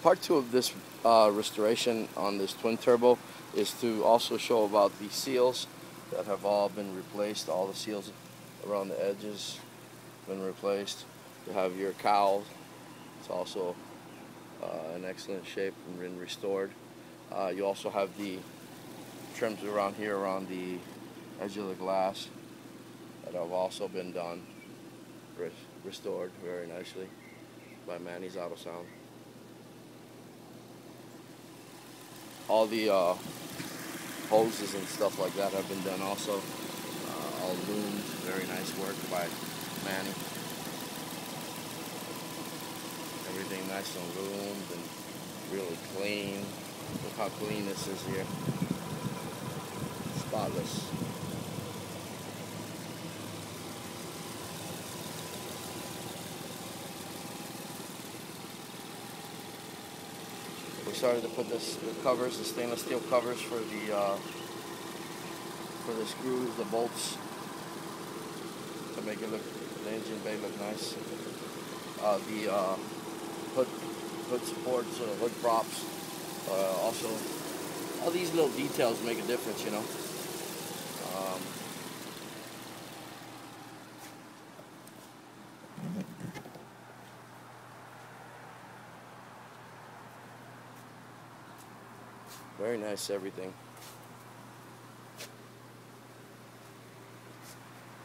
Part two of this restoration on this twin turbo is to also show about the seals that have all been replaced. All the seals around the edges been replaced. You have your cowl. It's also in excellent shape and been restored. You also have the trims around here around the edge of the glass that have also been done, restored very nicely by Manny's Auto Sound. All the hoses and stuff like that have been done also. All loomed, very nice work by Manny. Everything nice and loomed and really clean. Look how clean this is here. Spotless. We started to put the covers, the stainless steel covers for the screws, the bolts, to make it look, the engine bay look nice. The hood supports, hood props, also all these little details make a difference, you know. Very nice, everything.